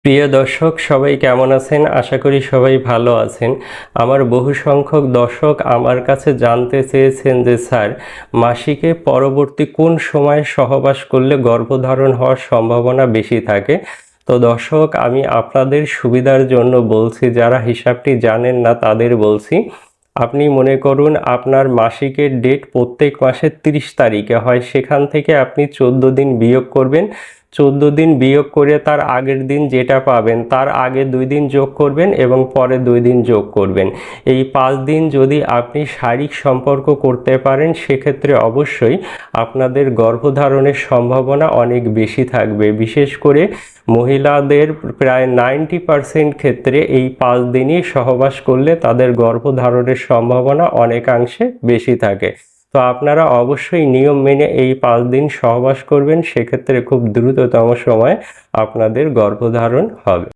প্রিয় দর্শক সবাই কেমন আছেন? আশা করি সবাই ভালো আছেন। আমার বহু সংখ্যক দর্শক আমার কাছে জানতে চেয়েছেন যে স্যার, মাসিকে পরবর্তী কোন সময়ে সহবাস করলে গর্ভধারণ হওয়ার সম্ভাবনা বেশি থাকে? তো দর্শক, আমি আপনাদের সুবিধার জন্য বলছি, যারা হিসাবটি জানেন না তাদের বলছি। আপনি মনে করুন আপনার মাসিকের ডেট প্রত্যেক মাসের 30 তারিখে হয়, সেখান থেকে আপনি 14 দিন বিয়োগ করবেন। 14 দিন বিয়োগ করে তার আগের দিন যেটা পাবেন তার আগে 2 দিন যোগ করবেন এবং পরে 2 দিন যোগ করবেন। এই 5 দিন যদি আপনি শারীরিক সম্পর্ক করতে পারেন, সেক্ষেত্রে অবশ্যই আপনাদের গর্ভধারণের সম্ভাবনা অনেক বেশি থাকবে। বিশেষ করে মহিলাদের প্রায় 90% ক্ষেত্রে এই 5 দিনই সহবাস করলে তাদের গর্ভধারণের সম্ভাবনা অনেকাংশে বেশি থাকে। তো আপনারা অবশ্যই নিয়ম মেনে এই 5 দিন সহবাস করবেন, সেক্ষেত্রে খুব দ্রুততম সময়ে আপনাদের গর্ভধারণ হবে।